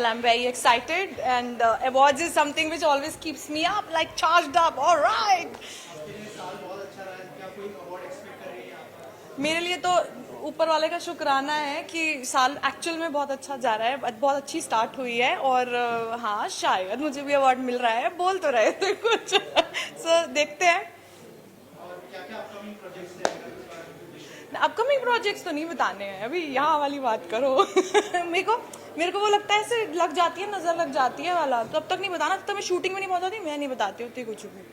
I'm very excited, and awards is something which always keeps me up, like charged up. All right. मेरे लिए तो ऊपर वाले का शुक्राना है कि साल एक्चुअल में बहुत अच्छा जा रहा है, बहुत अच्छी स्टार्ट हुई है, और हाँ शायद मुझे भी अवार्ड मिल रहा है, बोल तो रहे थे कुछ सो देखते हैं। अपकमिंग प्रोजेक्ट्स तो नहीं बताने हैं अभी, यहाँ वाली बात करो मेरे को वो लगता है ऐसे लग जाती है, नजर लग जाती है वाला, तब तक नहीं बताना, तब मैं शूटिंग में नहीं पहुंचाती, मैं नहीं बताती होती कुछ भी।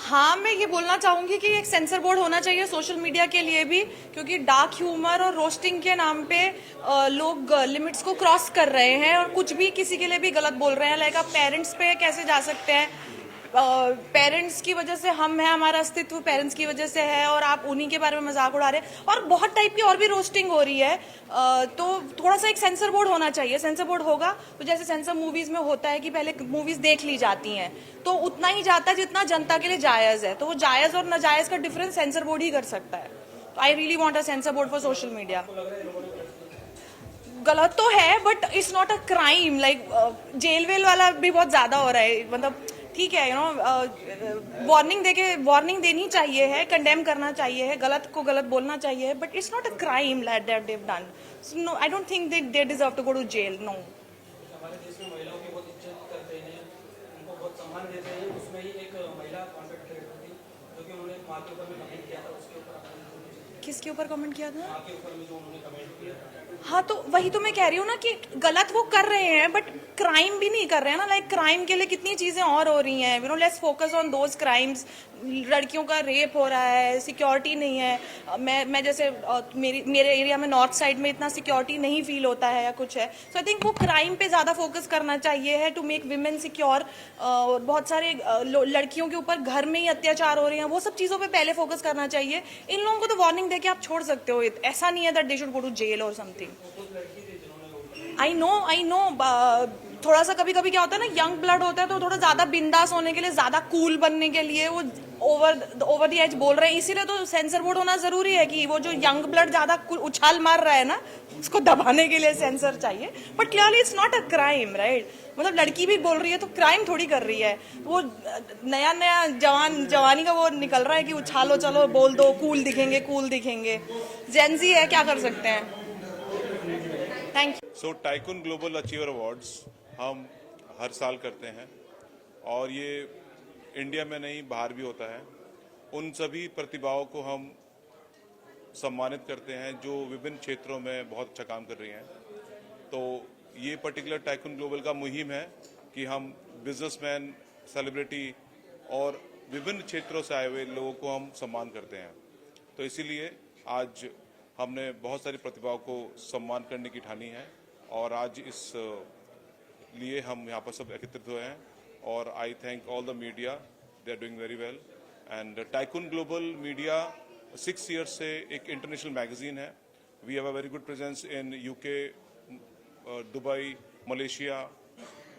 हाँ, मैं ये बोलना चाहूंगी कि एक सेंसर बोर्ड होना चाहिए सोशल मीडिया के लिए भी, क्योंकि डार्क ह्यूमर और रोस्टिंग के नाम पे लोग लिमिट्स को क्रॉस कर रहे हैं और कुछ भी किसी के लिए भी गलत बोल रहे हैं। लाइक आप पेरेंट्स पे कैसे जा सकते हैं? पेरेंट्स की वजह से हम हैं, हमारा अस्तित्व पेरेंट्स की वजह से है, और आप उन्हीं के बारे में मजाक उड़ा रहे हैं, और बहुत टाइप की और भी रोस्टिंग हो रही है। तो थोड़ा सा एक सेंसर बोर्ड होना चाहिए। सेंसर बोर्ड होगा तो जैसे सेंसर मूवीज में होता है कि पहले मूवीज देख ली जाती हैं, तो उतना ही जाता है जितना जनता के लिए जायज है, तो वो जायज और नाजायज का डिफरेंस सेंसर बोर्ड ही कर सकता है। तो I really want a censor board for social media. गलत तो है but it's not a crime. Like jail वेल वाला भी बहुत ज्यादा हो रहा है, मतलब ठीक है, वार्निंग देनी चाहिए है, कंडेम करना चाहिए है, गलत को गलत बोलना चाहिए है, but it's not a crime that they've done. So no, I don't think they deserve to go to jail. No. हमारे देश में महिलाओं की बहुत इज्जत करते हैं, उनको बहुत सम्मान देते हैं। उसमें ही एक महिला कॉन्टेंट क्रिएटर थी जो कि उन्होंने माँ के ऊपर में कमेंट किया था, उसके ऊपर किसके ऊपर कमेंट किया था? माँ के ऊपर में जो उन्होंने कमेंट किया था। हाँ, तो वही तो मैं कह रही हूँ ना कि गलत वो कर रहे हैं बट क्राइम भी नहीं कर रहे हैं ना। लाइक क्राइम के लिए कितनी चीजें और हो रही हैं, let's focus on those crimes. लड़कियों का रेप हो रहा है, सिक्योरिटी नहीं है। मैं जैसे मेरे एरिया में नॉर्थ साइड में इतना सिक्योरिटी नहीं फील होता है या कुछ है। सो आई थिंक वो क्राइम पे ज्यादा फोकस करना चाहिए है टू मेक विमेन सिक्योर। बहुत सारे लड़कियों के ऊपर घर में ही अत्याचार हो रहे हैं, वो सब चीजों पे पहले फोकस करना चाहिए। इन लोगों को तो वार्निंग देके आप छोड़ सकते हो, ऐसा नहीं है that they should go to jail और समथिंग। आई नो थोड़ा सा कभी कभी क्या होता है ना, यंग ब्लड होता है तो थोड़ा ज्यादा बिंदास होने के लिए, ज्यादा कूल बनने के लिए वो ओवर द एज बोल रहे हैं, इसीलिए तो सेंसर बोर्ड होना जरूरी है कि वो जो यंग ब्लड ज्यादा उछाल मार रहा है ना, उसको दबाने के लिए सेंसर चाहिए। But clearly it's not a crime, right? मतलब लड़की भी बोल रही है तो क्राइम थोड़ी कर रही है। वो नया नया जवानी का वो निकल रहा है कि उछालो, चलो बोल दो, कूल दिखेंगे। जेंजी है, क्या कर सकते हैं। Thank you. So tycoon global achiever awards हम हर साल करते हैं, और ये इंडिया में नहीं बाहर भी होता है। उन सभी प्रतिभाओं को हम सम्मानित करते हैं जो विभिन्न क्षेत्रों में बहुत अच्छा काम कर रही हैं। तो ये पर्टिकुलर टाइकून ग्लोबल का मुहिम है कि हम बिजनेसमैन, सेलिब्रिटी और विभिन्न क्षेत्रों से आए हुए लोगों को हम सम्मान करते हैं। तो इसीलिए आज हमने बहुत सारी प्रतिभाओं को सम्मान करने की ठानी है, और आज इस लिए हम यहाँ पर सब एकत्रित हुए हैं। और I thank all the media, they are doing very well. And tycoon global media 6 years से एक इंटरनेशनल मैगजीन है। We have a very good presence in UK, Dubai, Malaysia,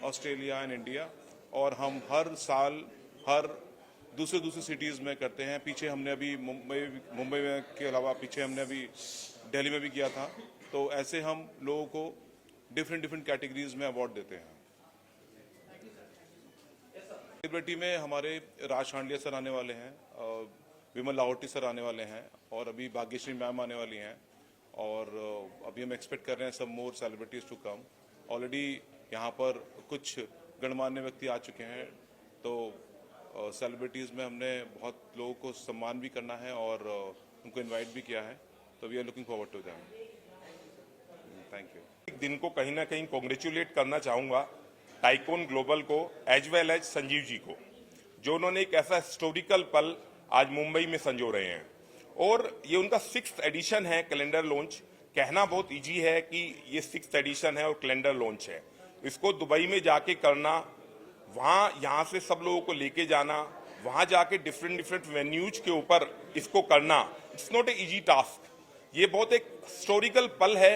Australia and India, और हम हर साल हर दूसरे सिटीज़ में करते हैं। पीछे हमने अभी मुंबई में के अलावा पीछे हमने अभी दिल्ली में भी किया था। तो ऐसे हम लोगों को डिफरेंट कैटेगरीज में अवार्ड देते हैं। सेलिब्रिटी में हमारे राज शांडिया सर आने वाले हैं, विमल लाहौटी सर आने वाले हैं, और अभी भाग्यश्री मैम आने वाली हैं, और अभी हम एक्सपेक्ट कर रहे हैं सब मोर सेलिब्रिटीज टू कम। ऑलरेडी यहाँ पर कुछ गणमान्य व्यक्ति आ चुके हैं। तो सेलिब्रिटीज़ में हमने बहुत लोगों को सम्मान भी करना है और उनको इनवाइट भी किया है। तो we are looking forward to them. Thank you. एक दिन को कहीं ना कहीं कॉन्ग्रेचुलेट करना चाहूँगा टाइकून ग्लोबल को as well as Sanjeev ji को, जो उन्होंने एक ऐसा हिस्टोरिकल पल आज मुंबई में संजो रहे हैं। और ये उनका 6th एडिशन है कैलेंडर लॉन्च। कहना बहुत इजी है कि ये 6th एडिशन है और कैलेंडर लॉन्च है। इसको दुबई में जाके करना, वहाँ यहाँ से सब लोगों को लेके जाना, वहाँ जाके डिफरेंट वेन्यूज के ऊपर इसको करना, it's not a easy task. ये बहुत एक हिस्टोरिकल पल है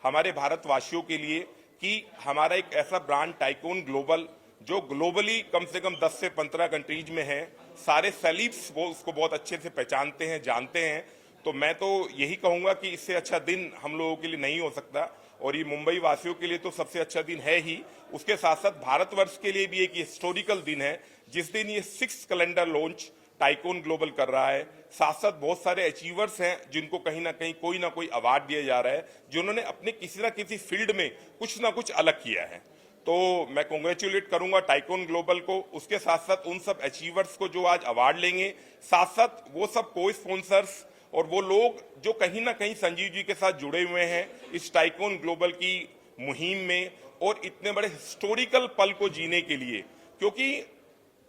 हमारे भारतवासियों के लिए कि हमारा एक ऐसा ब्रांड टाइकून ग्लोबल जो ग्लोबली कम से कम 10 से 15 कंट्रीज में है। सारे सेलिब्स वो उसको बहुत अच्छे से पहचानते हैं, जानते हैं। तो मैं तो यही कहूंगा कि इससे अच्छा दिन हम लोगों के लिए नहीं हो सकता, और ये मुंबई वासियों के लिए तो सबसे अच्छा दिन है ही। उसके साथ साथ भारतवर्ष के लिए भी एक हिस्टोरिकल दिन है, जिस दिन ये 6th calendar launch tycoon global कर रहा है। साथ साथ बहुत सारे अचीवर्स हैं जिनको कहीं ना कहीं कोई ना कोई अवार्ड दिया जा रहा है, जिन्होंने अपने किसी ना किसी फील्ड में कुछ ना कुछ अलग किया है। तो मैं कॉन्ग्रेचुलेट करूंगा टाइकोन ग्लोबल को, उसके साथ साथ उन सब अचीवर्स को जो आज अवार्ड लेंगे, साथ साथ वो सब को स्पॉन्सर्स और वो लोग जो कहीं ना कहीं संजीव जी के साथ जुड़े हुए हैं इस टाइकोन ग्लोबल की मुहिम में, और इतने बड़े हिस्टोरिकल पल को जीने के लिए। क्योंकि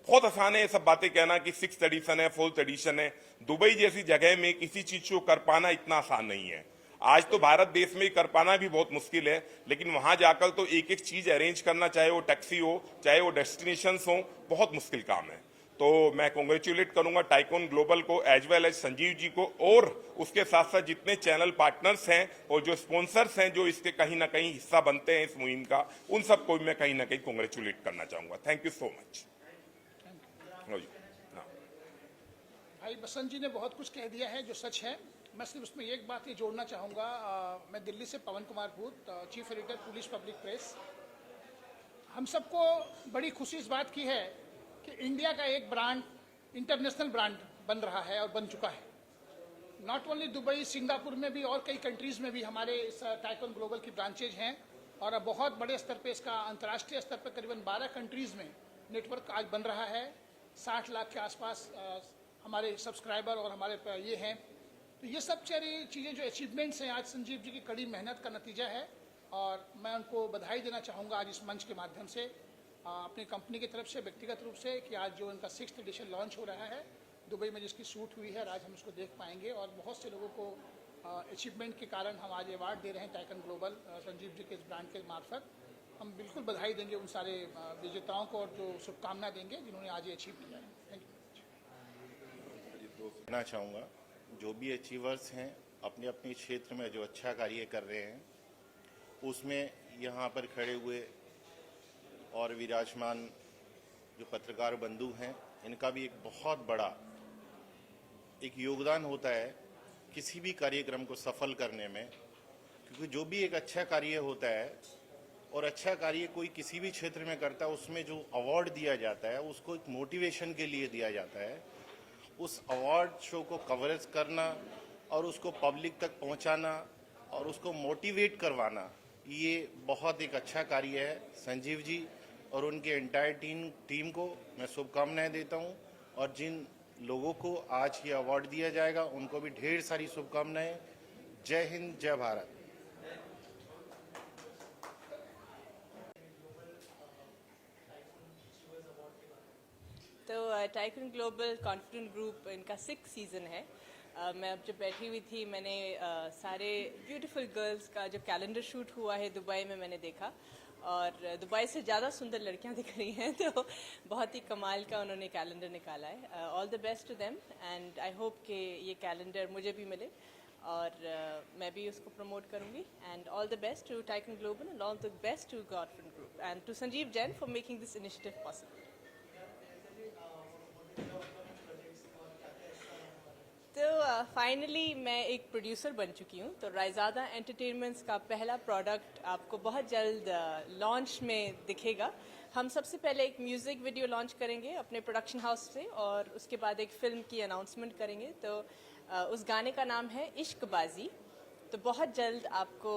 बहुत आसान है ये सब बातें कहना कि 6th एडिशन है, 4th एडिशन है। दुबई जैसी जगह में किसी चीज को कर पाना इतना आसान नहीं है। आज तो भारत देश में कर पाना भी बहुत मुश्किल है, लेकिन वहां जाकर तो एक एक चीज अरेंज करना, चाहे वो टैक्सी हो, चाहे वो डेस्टिनेशन हो, बहुत मुश्किल काम है। तो मैं कॉन्ग्रेचुलेट करूंगा टाइकोन ग्लोबल को as well as Sanjeev ji को, और उसके साथ साथ जितने चैनल पार्टनर्स हैं और जो स्पॉन्सर्स हैं जो इसके कहीं ना कहीं हिस्सा बनते हैं इस मुहिम का, उन सबको मैं कहीं ना कहीं कॉन्ग्रेचुलेट करना चाहूंगा। Thank you so much. भाई बसंत जी ने बहुत कुछ कह दिया है जो सच है। मैं सिर्फ उसमें एक बात ये जोड़ना चाहूँगा। मैं दिल्ली से पवन कुमार भूत, chief editor police public press. हम सबको बड़ी खुशी इस बात की है कि इंडिया का एक ब्रांड इंटरनेशनल ब्रांड बन रहा है और बन चुका है। नॉट ओनली दुबई, सिंगापुर में भी और कई कंट्रीज़ में भी हमारे इस टाइकोन ग्लोबल की ब्रांचेज हैं, और अब बहुत बड़े स्तर पे इसका अंतर्राष्ट्रीय स्तर पर करीबन 12 कंट्रीज़ में नेटवर्क आज बन रहा है। 60 लाख के आसपास हमारे सब्सक्राइबर और हमारे ये हैं। तो ये सब सारी चीज़ें जो अचीवमेंट्स हैं आज संजीव जी की कड़ी मेहनत का नतीजा है, और मैं उनको बधाई देना चाहूँगा आज इस मंच के माध्यम से, अपनी कंपनी की तरफ से, व्यक्तिगत रूप से, कि आज जो उनका 6th एडिशन लॉन्च हो रहा है दुबई में, जिसकी शूट हुई है, और आज हम उसको देख पाएंगे। और बहुत से लोगों को अचीवमेंट के कारण हम आज अवार्ड दे रहे हैं टाइकोन ग्लोबल संजीव जी के इस ब्रांड के मार्फत। हम बिल्कुल बधाई देंगे उन सारे विजेताओं को, और जो शुभकामना देंगे जिन्होंने आज ये अचीव किया है। Thank you. कहना चाहूँगा, जो भी अचीवर्स हैं अपने अपने क्षेत्र में जो अच्छा कार्य कर रहे हैं, उसमें यहाँ पर खड़े हुए और विराजमान जो पत्रकार बंधु हैं, इनका भी एक बहुत बड़ा एक योगदान होता है किसी भी कार्यक्रम को सफल करने में। क्योंकि जो भी एक अच्छा कार्य होता है, और अच्छा कार्य कोई किसी भी क्षेत्र में करता है, उसमें जो अवार्ड दिया जाता है उसको एक मोटिवेशन के लिए दिया जाता है। उस अवार्ड शो को कवरेज करना और उसको पब्लिक तक पहुंचाना और उसको मोटिवेट करवाना, ये बहुत एक अच्छा कार्य है। संजीव जी और उनके एंटायर टीम को मैं शुभकामनाएं देता हूं, और जिन लोगों को आज ये अवार्ड दिया जाएगा उनको भी ढेर सारी शुभकामनाएं। जय हिंद, जय भारत। तो टाइकोन ग्लोबल कॉन्फिडेंट ग्रुप इनका 6th सीज़न है। मैं अब जब बैठी हुई थी, मैंने सारे ब्यूटीफुल गर्ल्स का जो कैलेंडर शूट हुआ है दुबई में मैंने देखा, और दुबई से ज़्यादा सुंदर लड़कियां दिख रही हैं। तो बहुत ही कमाल का उन्होंने कैलेंडर निकाला है। All the best to them, and I hope कि ये कैलेंडर मुझे भी मिले और मैं भी उसको प्रमोट करूँगी। And all the best to tycoon global, and all the best to confident group, and to Sanjeev Jain for making this initiative possible. तो फाइनली मैं एक प्रोड्यूसर बन चुकी हूँ। तो रायज़ादा एंटरटेनमेंट्स का पहला प्रोडक्ट आपको बहुत जल्द लॉन्च में दिखेगा। हम सबसे पहले एक म्यूज़िक वीडियो लॉन्च करेंगे अपने प्रोडक्शन हाउस से, और उसके बाद एक फ़िल्म की अनाउंसमेंट करेंगे। तो उस गाने का नाम है इश्कबाजी। तो बहुत जल्द आपको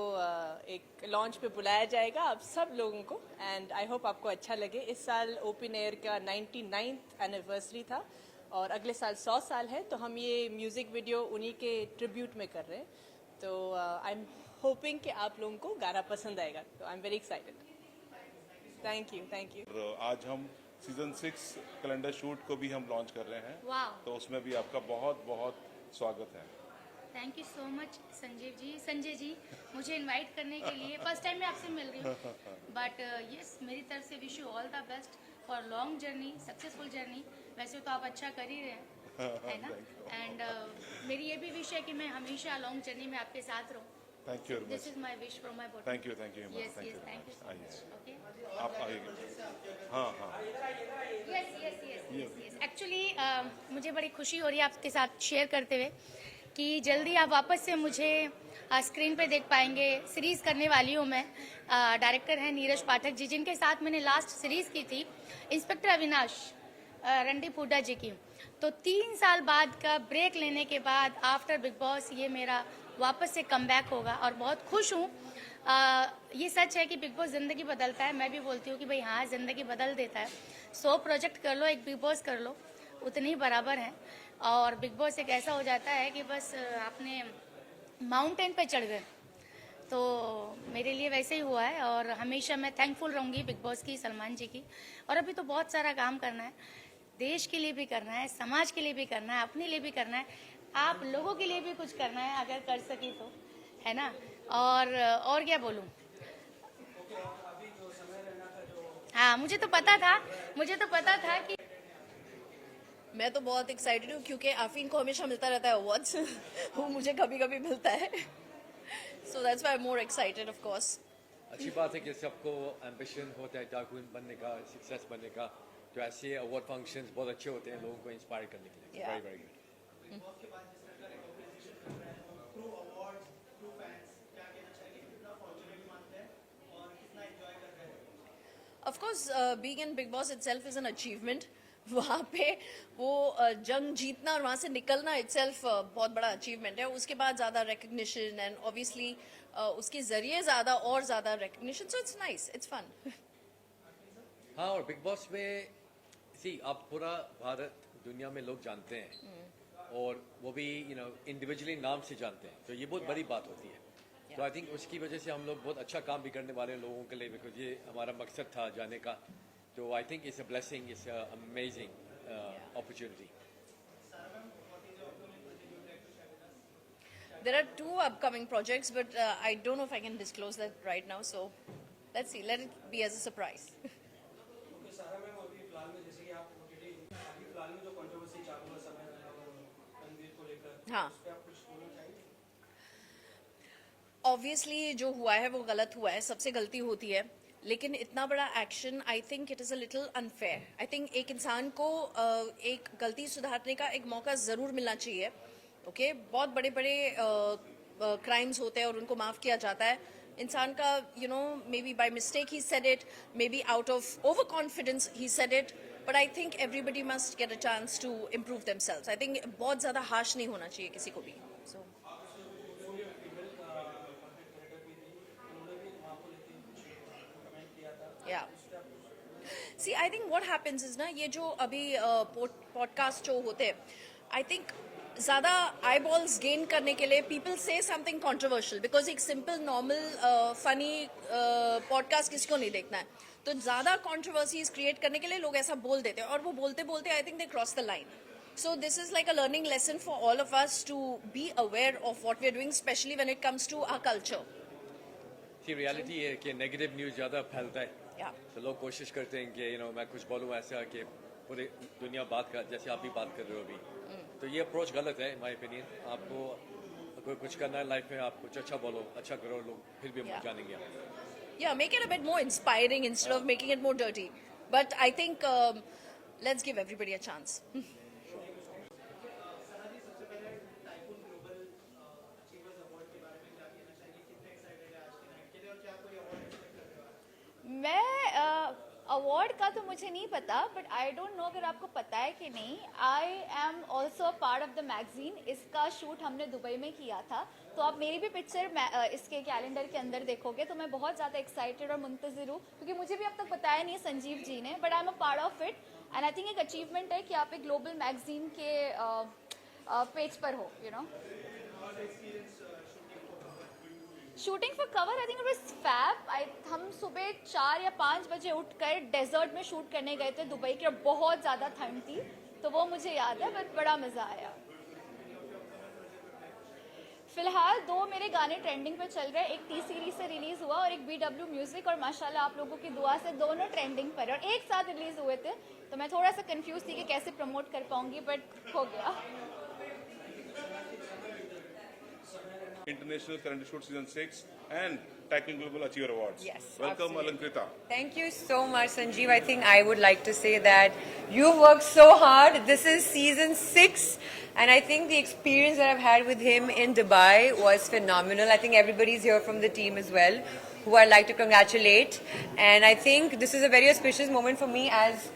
एक लॉन्च पे बुलाया जाएगा आप सब लोगों को, एंड आई होप आपको अच्छा लगे। इस साल ओपन एयर का 99th एनिवर्सरी था, और अगले साल 100 साल है। तो हम ये म्यूज़िक वीडियो उन्हीं के ट्रिब्यूट में कर रहे हैं। तो आई एम होपिंग कि आप लोगों को गाना पसंद आएगा। तो आई am very excited. Thank you, thank you. और आज हम सीजन 6 कैलेंडर शूट को भी हम लॉन्च कर रहे हैं। वाह, तो उसमें भी आपका बहुत बहुत स्वागत है। Thank you so much Sanjay ji मुझे इनवाइट करने के लिए। फर्स्ट टाइम मैं आपसे मिल रही हूँ, बट यस, मेरी तरफ से wish you all the best for long journey, successful journey. वैसे तो आप अच्छा कर ही रहे हैं, है ना। एंड मेरी ये भी विश है कि मैं हमेशा लॉन्ग जर्नी में आपके साथ रहूँ, thank you very this much, is my wish from my body. Thank you Yes, yes, thank you so आइए, much. Okay. आप आइए, हाँ हाँ, Yes. Actually, मुझे बड़ी खुशी हो रही है आपके साथ शेयर करते हुए कि जल्दी आप वापस से मुझे स्क्रीन पे देख पाएंगे. सीरीज़ करने वाली हूँ मैं. डायरेक्टर हैं नीरज पाठक जी, जिनके साथ मैंने लास्ट सीरीज़ की थी इंस्पेक्टर अविनाश रणदीप हुड्डा जी की. तो 3 साल बाद का ब्रेक लेने के बाद आफ्टर बिग बॉस ये मेरा वापस से कमबैक होगा और बहुत खुश हूँ. ये सच है कि बिग बॉस ज़िंदगी बदलता है. मैं भी बोलती हूँ कि भाई हाँ, ज़िंदगी बदल देता है. 100 प्रोजेक्ट कर लो, एक बिग बॉस कर लो, उतने ही बराबर हैं. और बिग बॉस एक ऐसा हो जाता है कि बस आपने माउंटेन पे चढ़ गए. तो मेरे लिए वैसे ही हुआ है और हमेशा मैं थैंकफुल रहूँगी बिग बॉस की, सलमान जी की. और अभी तो बहुत सारा काम करना है. देश के लिए भी करना है, समाज के लिए भी करना है, अपने लिए भी करना है, आप लोगों के लिए भी कुछ करना है अगर कर सके तो, है ना. और क्या बोलूँ. हाँ, मुझे तो पता था कि मैं तो बहुत एक्साइटेड हूँ क्योंकि आफरीन को हमेशा मिलता रहता है अवार्ड्स. वो मुझे कभी कभी मिलता है, so that's why I am more excited of course. अच्छी बात है कि सबको एम्बिशन होता है टाइकून बनने का, सक्सेस बनने का. तो ऐसे अवार्ड फंक्शंस बहुत अच्छे होते हैं लोगों को इंस्पायर करने के लिए. Yeah. Very very good. Of course being in big boss itself is an achievement. वहाँ पे वो जंग जीतना और वहाँ से निकलना इटसेल्फ बहुत बड़ा अचीवमेंट है. उसके बाद ज़्यादा रिकग्निशन एंड ऑब्वियसली उसके ज़रिए ज़्यादा recognition. So it's nice, it's fun. हाँ, और बिग बॉस में आप पूरा भारत दुनिया में लोग जानते हैं और वो भी इंडिविजुअली नाम से जानते हैं. तो ये बहुत बड़ी बात होती है. तो आई थिंक उसकी वजह से हम लोग बहुत अच्छा काम भी करने वाले हैं लोगों के लिए, बिकॉज ये हमारा मकसद था जाने का. तो I think it's a blessing, it's a amazing opportunity. There are 2 upcoming projects, but I don't know if I can disclose that right now. So let's see. Let it be as a surprise. Okay सारा ma'am, अभी फिलहाल में जैसे कि आप OTT अभी फिलहाल में जो कंट्रोवर्सी चालू है समय और रणवीर को लेकर, हाँ. उस पे आप कुछ बोलना चाहेंगे? ऑब्वियसली जो हुआ है वो गलत हुआ है, सबसे गलती होती है. लेकिन इतना बड़ा action, I think it is a little unfair. I think एक इंसान को एक गलती सुधारने का एक मौका ज़रूर मिलना चाहिए. ओके, बहुत बड़े बड़े क्राइम्स होते हैं और उनको माफ़ किया जाता है. इंसान का मे बी बाय मिस्टेक ही said it, maybe out of over confidence ही said it. But I think everybody must get a chance to improve themselves. I think बहुत ज़्यादा हार्श नहीं होना चाहिए किसी को भी. So yeah see, I think what happens is ना, ये जो अभी पॉडकास्ट जो होते हैं, आई थिंक ज़्यादा आई बॉल्स गेन करने के लिए पीपल से समथिंग कॉन्ट्रोवर्शियल, बिकॉज एक सिंपल नॉर्मल फनी पॉडकास्ट किसी को नहीं देखना है. तो ज़्यादा कॉन्ट्रोवर्सीज क्रिएट करने के लिए लोग ऐसा बोल देते हैं और वो बोलते बोलते I think they cross the line. So this is like a learning lesson for all of us to be aware of what we are doing, especially when it comes to our culture. Reality है कि negative news ज़्यादा फैलता है. Yeah. तो लोग कोशिश करते हैं कि मैं कुछ बोलूँ ऐसा कि पूरी दुनिया बात कर, जैसे आप भी बात कर रहे हो अभी. तो ये अप्रोच गलत है माय ओपिनियन. आपको अगर कुछ करना है लाइफ में, आप कुछ अच्छा बोलो, अच्छा करो, लोग फिर भी Yeah. जानेंगे आप. Yeah, make it a bit more inspiring instead of making it more dirty. But I think let's give everybody a chance. मैं अवार्ड का तो मुझे नहीं पता, बट आई डोंट नो अगर आपको पता है कि नहीं. I am also part of the magazine. इसका शूट हमने दुबई में किया था. तो आप मेरी भी पिक्चर इसके कैलेंडर के अंदर देखोगे. तो मैं बहुत ज़्यादा एक्साइटेड और मुंतज़िर हूँ क्योंकि मुझे भी अब तक बताया नहीं है संजीव जी ने, but I am a part of it. And I think एक अचीवमेंट है कि आप एक ग्लोबल मैगजीन के पेज पर हो. Shooting for cover, I think it was fab. हम सुबह 4 या 5 बजे उठकर डेजर्ट में शूट करने गए थे दुबई के, और बहुत ज़्यादा ठंड थी. तो वो मुझे याद है, बट बड़ा मज़ा आया. फिलहाल 2 मेरे गाने ट्रेंडिंग पे चल रहे हैं. एक टी सीरीज से रिलीज़ हुआ और एक BW म्यूज़िक, और माशाल्लाह आप लोगों की दुआ से दोनों ट्रेंडिंग पर और एक साथ रिलीज़ हुए थे. तो मैं थोड़ा सा कंफ्यूज थी कि कैसे प्रमोट कर पाऊंगी, बट हो गया. International Current Shoot Season 6 and Tycoon Global Achiever Awards. Yes, Welcome, absolutely. Alankrita. Thank you so much, Sanjeev. I think I would like to say that you worked so hard. This is season 6, and I think the experience that I've had with him in Dubai was phenomenal. I think everybody's here from the team as well, who I'd like to congratulate. And I think this is a very auspicious moment for me as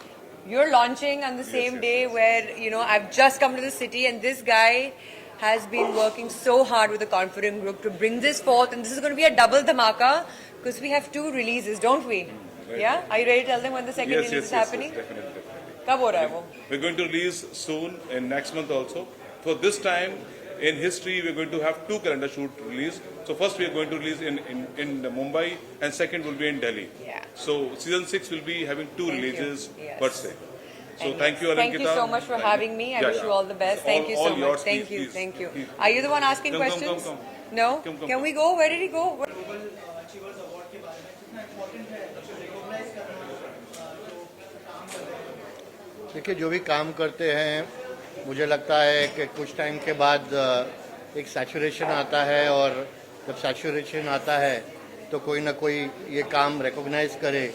you're launching on the same day where, you know, I've just come to the city, and this guy has been working so hard with the Confident Group to bring this forth, and this is going to be a double dhamaka because we have 2 releases, don't we? Yeah? Are you ready to tell them when the second release is happening? Definitely. Kab ho raha hai wo? We're going to release soon in next month also. For this time in history, we're going to have 2 calendar shoot release. So first we are going to release in Mumbai, and second will be in Delhi. Yeah. So season 6 will be having 2 Thank you. releases Yes. per se. So And thank you, Alankita. Thank you so much for having me. I wish you all the best. Thank you so all much. yours, Thank please, you. please. Thank you. Please. Are you the one asking Come, questions? come. No? Come. Can we go? Where did he go? Global achievers award के बारे में कितना important है recognise करना जो काम कर रहे हैं। देखिए, जो भी काम करते हैं मुझे लगता है कि कुछ टाइम के बाद एक सैचुरेशन आता है, और जब सैचुरेशन आता है तो कोई ना कोई ये काम रिकॉग्नाइज करे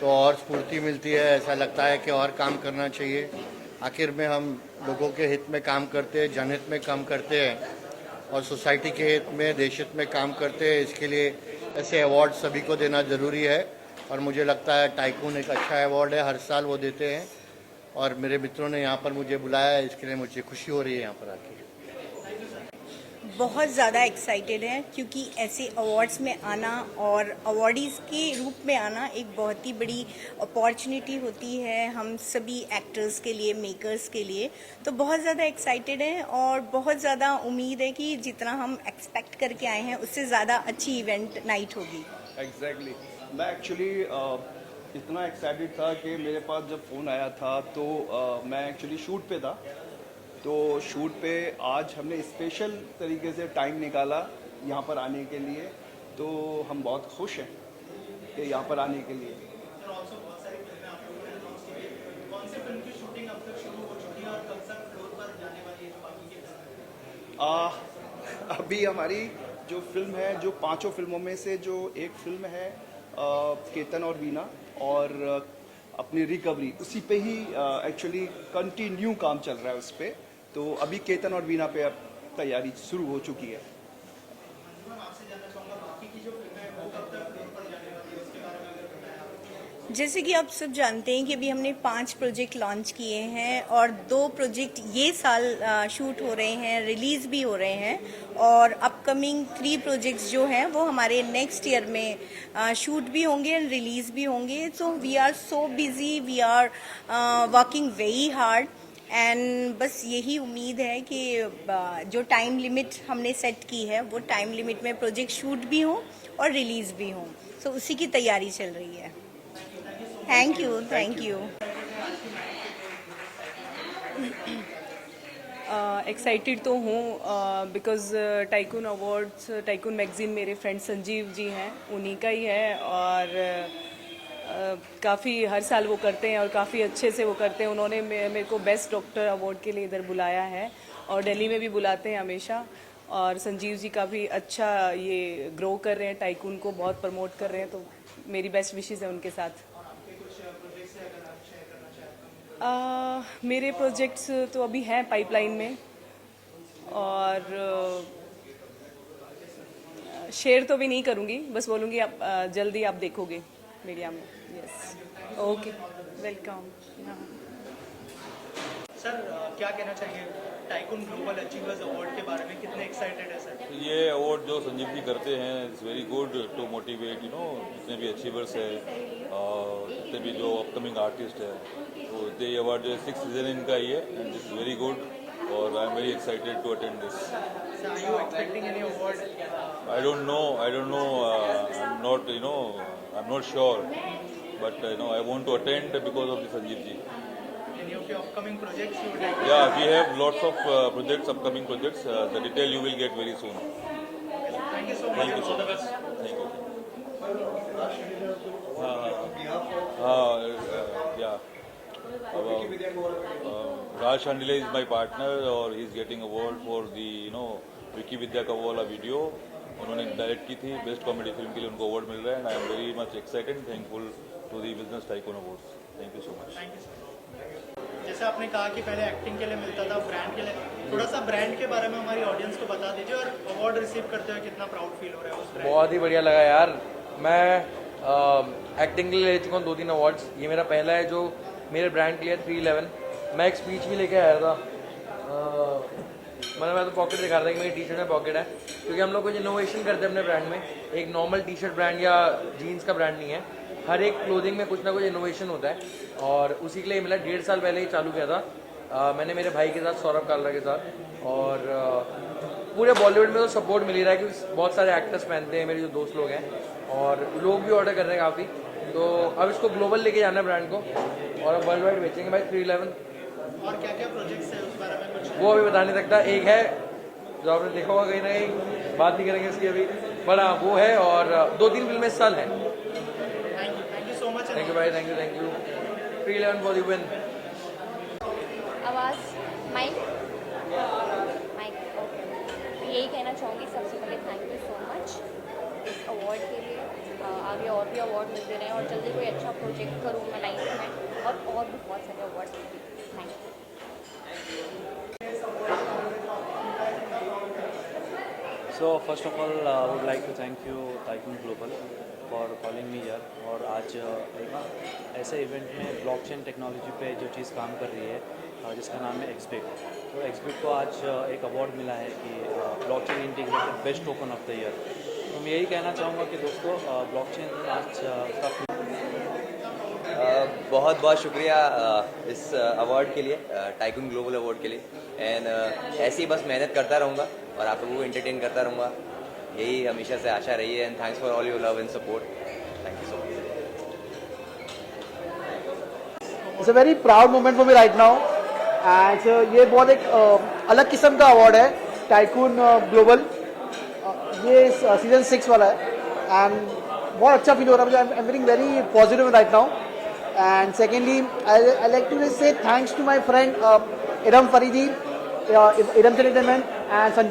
तो और स्फूर्ति मिलती है। ऐसा लगता है कि और काम करना चाहिए। आखिर में हम लोगों के हित में काम करते हैं, जनहित में काम करते हैं और सोसाइटी के हित में, देश हित में काम करते हैं। इसके लिए ऐसे अवार्ड सभी को देना ज़रूरी है, और मुझे लगता है टाइकून एक अच्छा अवार्ड है, हर साल वो देते हैं, और मेरे मित्रों ने यहाँ पर मुझे बुलाया है, इसके लिए मुझे खुशी हो रही है यहाँ पर आके। बहुत ज़्यादा एक्साइटेड है क्योंकि ऐसे अवार्ड्स में आना और अवार्डीज़ के रूप में आना एक बहुत ही बड़ी अपॉर्चुनिटी होती है हम सभी एक्टर्स के लिए, मेकर्स के लिए। तो बहुत ज़्यादा एक्साइटेड है और बहुत ज़्यादा उम्मीद है कि जितना हम एक्सपेक्ट करके आए हैं उससे ज़्यादा अच्छी इवेंट नाइट होगी। एग्जैक्टली मैं एक्चुअली इतना एक्साइटेड था कि मेरे पास जब फ़ोन आया था तो मैं एक्चुअली शूट पे था। तो शूट पे आज हमने स्पेशल तरीके से टाइम निकाला यहाँ पर आने के लिए, तो हम बहुत खुश हैं कि यहाँ पर आने के लिए। अभी हमारी जो फिल्म है, जो 5 फिल्मों में से जो एक फिल्म है केतन और वीना, और अपनी रिकवरी, उसी पे ही एक्चुअली कंटिन्यू काम चल रहा है उस पर। तो अभी केतन और वीना पे अब तैयारी शुरू हो चुकी है। जैसे कि आप सब जानते हैं कि अभी हमने 5 प्रोजेक्ट लॉन्च किए हैं और 2 प्रोजेक्ट ये साल शूट हो रहे हैं, रिलीज़ भी हो रहे हैं, और अपकमिंग 3 प्रोजेक्ट्स जो हैं वो हमारे नेक्स्ट ईयर में शूट भी होंगे एंड रिलीज़ भी होंगे। So we are so busy, we are working very hard, and बस यही उम्मीद है कि जो टाइम लिमिट हमने सेट की है वो टाइम लिमिट में प्रोजेक्ट शूट भी हों और रिलीज़ भी हों। सो उसी की तैयारी चल रही है। Thank you. एक्साइटेड तो हूँ because tycoon awards, tycoon magazine मेरे फ्रेंड संजीव जी हैं, उन्हीं का ही है, और काफ़ी हर साल वो करते हैं और काफ़ी अच्छे से वो करते हैं। उन्होंने मेरे को बेस्ट डॉक्टर अवार्ड के लिए इधर बुलाया है, और दिल्ली में भी बुलाते हैं हमेशा। और संजीव जी काफ़ी अच्छा ये ग्रो कर रहे हैं, टाइकून को बहुत प्रमोट कर रहे हैं, तो मेरी बेस्ट विशेज़ है उनके साथ। मेरे प्रोजेक्ट्स तो अभी हैं पाइपलाइन में, और शेयर तो भी नहीं करूँगी, बस बोलूँगी आप जल्दी आप देखोगे मीडिया में। Yes, okay, welcome. सर क्या कहना चाहिए टाइकून ग्लोबल अचीवर्स अवार्ड के बारे में, कितने एक्साइटेड है सर? ये अवार्ड जो संजीव जी करते हैं it's very good to motivate जितने भी अचीवर्स है, जितने भी जो अपकमिंग आर्टिस्ट है, तो ये अवार्ड जो 6th सीजन इनका ही है, एंड इट्स वेरी गुड, और I am very excited to attend this. Are you expecting any award? I don't know, I'm not sure, but I want to attend because of the Sanjeev ji. Any of your upcoming projects you would like to? Yeah, we have lots of projects, upcoming projects. The detail you will get very soon. Thank you so much. Thank you so All the much. best. Thank you. Yeah. Raj Chandile is my partner, or he's getting award for the Vicky Vidya का वो वाला video उन्होंने direct की थी, best comedy film के लिए उनको award मिल रहा है and I am very much excited, thankful to the business tycoon awards. Thank you so much. जैसे आपने कहा कि पहले एक्टिंग के लिए मिलता था, ब्रांड के लिए, थोड़ा सा ब्रांड के बारे में हमारी ऑडियंस को बता दीजिए और अवार्ड रिसीव करते हुए कितना प्राउड फील हो रहा है उस ब्रांड। बहुत ही बढ़िया लगा यार। मैं एक्टिंग के लिए ले चुका हूँ 2-3 अवार्ड्स, ये मेरा पहला है जो मेरे ब्रांड के लिए 311। मैं एक स्पीच भी लेके आया था, मैं तो पॉकेट दिखा रहा था कि मेरी टी शर्ट में पॉकेट है, क्योंकि हम लोग कुछ इनोवेशन करते हैं अपने ब्रांड में। एक नॉर्मल टी शर्ट ब्रांड या जीन्स का ब्रांड नहीं है, हर एक क्लोथिंग में कुछ ना कुछ इनोवेशन होता है, और उसी के लिए मिला 1.5 साल पहले ही चालू किया था मैंने मेरे भाई के साथ, सौरभ कालरा के साथ। और पूरे बॉलीवुड में तो सपोर्ट मिल ही रहा है, क्योंकि बहुत सारे एक्टर्स पहनते हैं, मेरे जो दोस्त लोग हैं, और लोग भी ऑर्डर कर रहे हैं काफ़ी। तो अब इसको ग्लोबल लेके जाना है ब्रांड को, और अब वर्ल्ड वाइड बेचेंगे भाई 311। और क्या क्या प्रोजेक्ट्स है उस बारे में कुछ? वो अभी बता नहीं सकता। एक है जो आपने देखा होगा कहीं ना कहीं, बात नहीं करेंगे इसकी अभी, बड़ा वो है, और 2-3 फिल्में इस साल हैं। Thank you so much. Thank you भाई, thank you 311 for the win. आवाज़ माइक ओके। यही कहना चाहूँगी सबसे पहले थैंक यू सो मच इस अवार्ड के लिए। आगे और भी अवार्ड मिलते रहें और जल्दी कोई अच्छा प्रोजेक्ट करूँ मैं लाइफ में, और भी बहुत सारे award. Thank you. So first of all, I would like to thank you Tycoon Global for calling me here। और आज एक ऐसे इवेंट में ब्लॉकचेन टेक्नोलॉजी पे जो चीज़ काम कर रही है जिसका नाम है एक्सबिट, तो एक्सबिट को आज एक अवार्ड मिला है कि blockchain integrated best token of the year. तो मैं यही कहना चाहूँगा कि दोस्तों ब्लॉकचेन आज बहुत बहुत शुक्रिया इस अवार्ड के लिए, टाइकून ग्लोबल अवार्ड के लिए। एंड ऐसे ही बस मेहनत करता रहूँगा और आप लोगों को एंटरटेन करता रहूँगा, यही हमेशा से आशा रही है। And thanks for all your love and support. Thank you so much. It's a very proud moment for me right now. And ये बहुत एक अलग किस्म का अवार्ड है, टाइकून ग्लोबल। ये सीजन 6 वाला है एंड बहुत अच्छा फील हो रहा है मुझे। I am feeling very positive right now. And secondly I like to say thanks to my friend Iram Faridi, Iram entertainment, and